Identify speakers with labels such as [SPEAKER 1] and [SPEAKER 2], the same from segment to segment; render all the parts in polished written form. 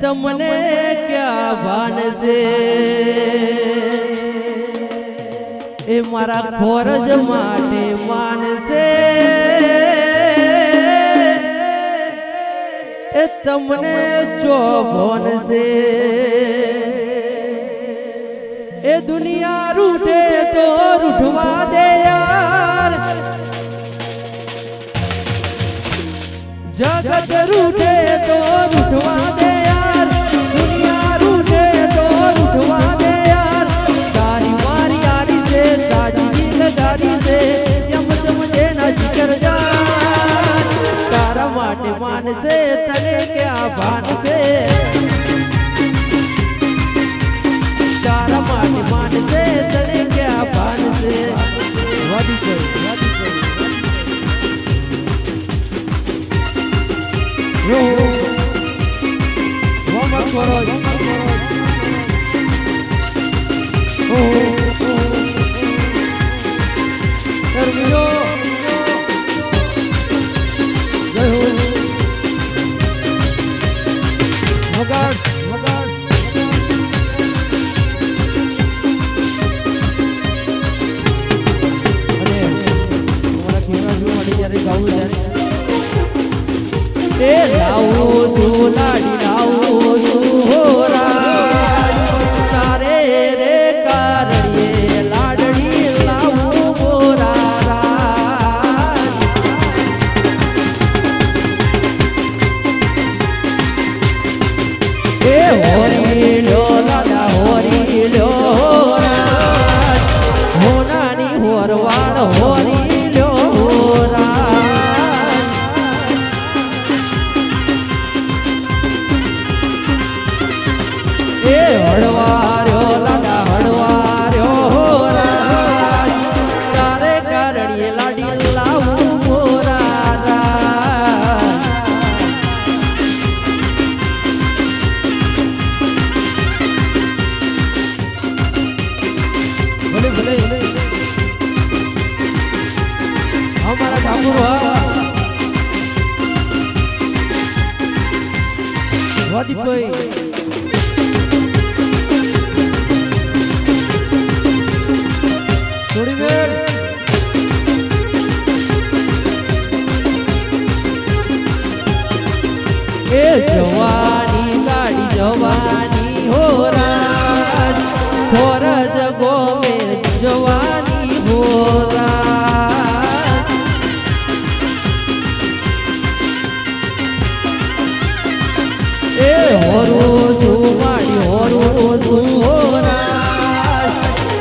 [SPEAKER 1] તમને ક્યાં ભાન છે એ મારા ખોરજ માટે માનશે એ તમને ચોભોન છે એ દુનિયા રૂઠે તો રૂઠવા દે યાર જગત રૂઠે તો રૂઠવા દે યાર દુનિયા રૂઠે તો રૂઠવા દે યાર તારી મારી યારી છે તારી દિલદારી છે એમ સમજે ના જીકર જા તારા માટે માનશે તને ક્યાં ભાન છે તારા માટે માનશે તને ક્યાં ભાન છે વાડી છે Yo, vamos por hoy. Terminó. Magar. એ લાવો તું લાડી લાવો તું હોરા તારે રે કારણીએ લાડડી લાવો મોરા એ હોરી લ્યો લાડા હોરી લ્યો હોનાની હોરવાડ હોરી લ્યો હોરા હળવાર્યો લાડા હળવાર્યો તારે કારણીએ લાડી લાવું મોરા ભલે ભલે અમારા ઠાકુર વાદીભાઈ થોડી વાર એ જવાની ગાડી જવાની હો રાજ ખોરજ ગોમે જવાની હો રાજ એ હોરું જુવાડી હોરું તું હો રાજ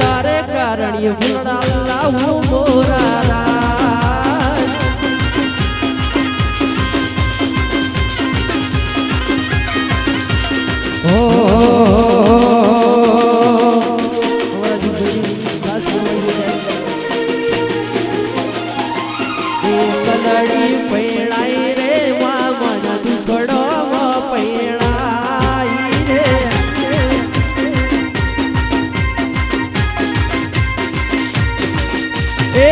[SPEAKER 1] તારે કારણીએ ભૂડા લાવું મોરા રાજ ઓ કલડી પૈણાઈ રે મામન દુખડો પૈણાઈ રે એ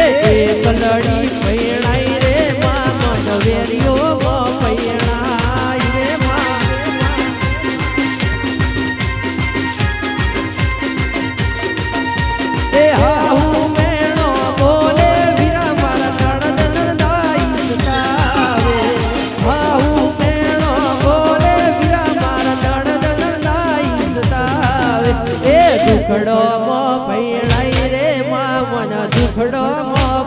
[SPEAKER 1] કલડી પૈણાઈ રે મામન વેરીઓ પૈણાઈ રે એ હાહુ મેણો બોલે વીરા મારા નણદાઈ સુતાવે હાહુ મેણો બોલે વીરા મારા નણદાઈ સુતાવે એ દુખડો પૈણાઈ રે મામન દુખડો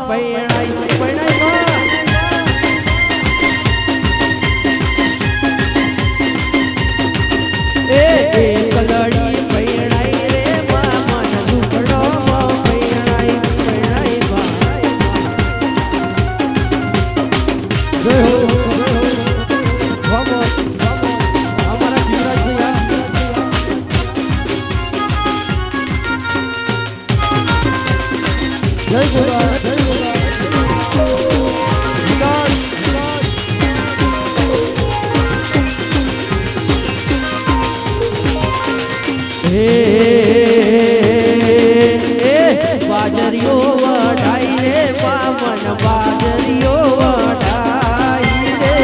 [SPEAKER 1] પૈણાઈ એ કલડી પૈણાઈ રે મામન દુખડો પૈણાઈ vamos અમારા જીવરાજ જય ગોરા જય ગોરા બાજરીઓ વઢાઈ રે મામન બાજરીઓ વઢાઈ રે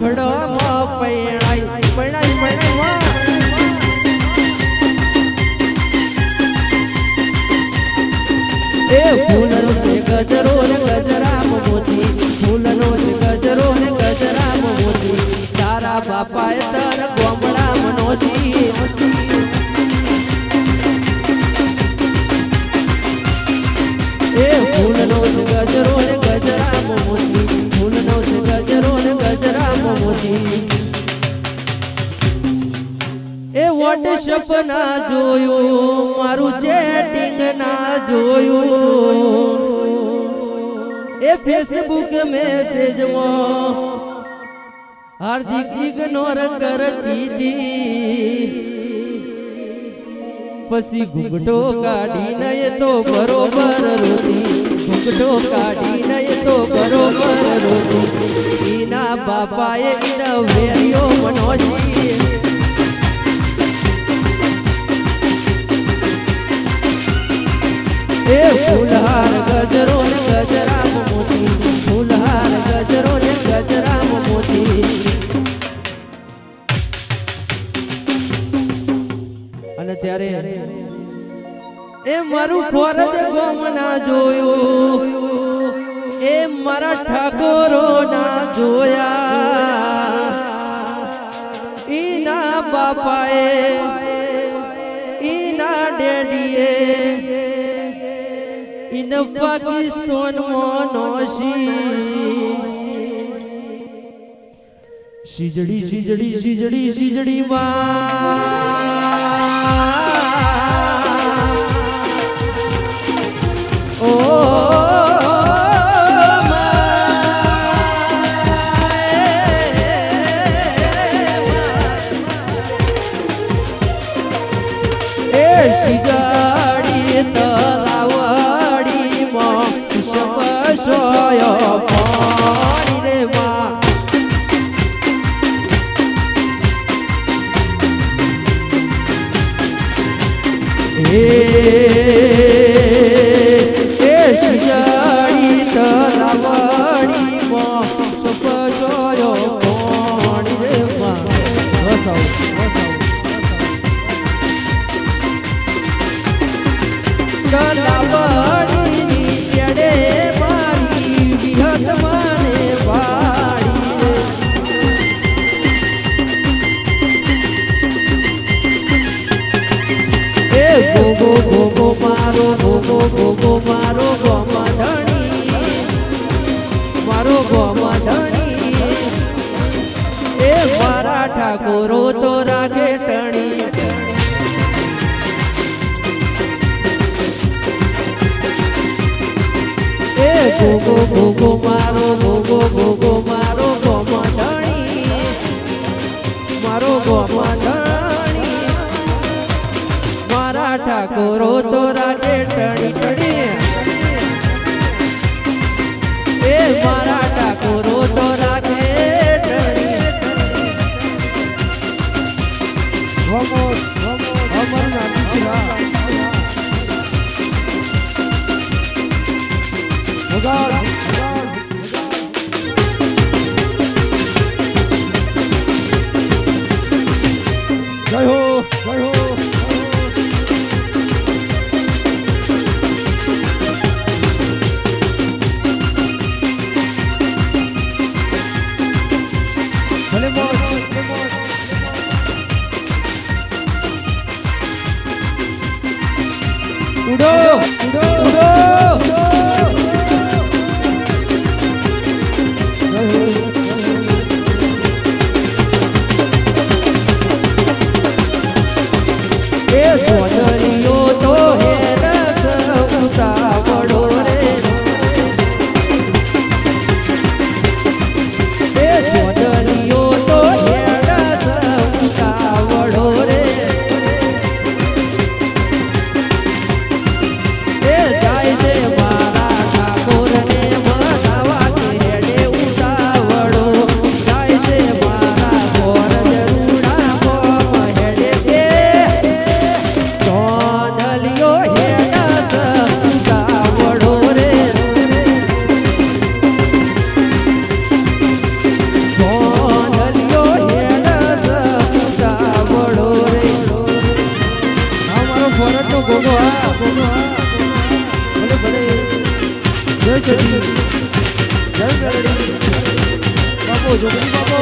[SPEAKER 1] ઉખડમાં પૈણાઈ પૈણાઈ પૈણાઈ એ ફૂલનો છે ગજરો ને ગજરામાં મોતી ફૂલનો છે ગજરો ને ગજરામાં મોતી તારા બાપાએ તન ગોમડા મનોસી એ ફૂલનો છે ગજરો ને ગજરામાં મોતી ફૂલનો છે ગજરો ને ગજરામાં મોતી એ વોટ્સએપ ના જોયું મારું ચેટિંગ ના જોયું એ ફેસબુક મેસેજ માં હાર્દિક ઇગ્નોર કરતી હતી પછી ઘૂંઘટો કાઢીને એ તો બરોબર રોતી ઘૂંઘટો કાઢીને એ તો બરોબર રોતી એના બાપાએ એના વેરિયો મનોજી એ ફૂલહાર ગજરો ને ગજરામાં મોતી ફૂલહાર ગજરો ને ગજરામાં મોતી અને ત્યારે એ મારું ફરજ ગોમ ના જોયું એ મારા ઠાકોરો ના જોયા ઈના બાપાએ ઈના ડેડીએ ઇન પાકિસ્તાન મોનોશી શીજડી શીજડી શીજડી શીજડી માં ઓ એ શીજડી તલાવડી માં શપશોય પાણી રે માં એ શિયાળી તલાવડી માં શપશોય પાણી રે માં તલાવડીની કેડે મારી વિહત માને વાળી એ ગોગો ગોગો મારો ગોગો ગોગો મારો ગોમધણી મારો ગોમધણી એ મારા ઠાકોરો તો રાખે ટણી એ ગોગો ગોગો મારો ગોગો ગોગો મારો ગોમધણી મારો ગોમધણી મારા ઠાકોરો તો રાખે ટણી ટણી એ મારા ઠાકોરો તો રાખે ટણી
[SPEAKER 2] Vamos, vamos na piscina. Lugar. Jai ho, jai ho.
[SPEAKER 1] ઉડો ઉડો ઉડો એ સોદરીઓ તો હેર ઉતાવળો રે એ સોદરીઓ તો હેર ઉતાવળો રે એ જાય છે
[SPEAKER 2] જય સતી જય મેલડી બાપો જોગણી બાપો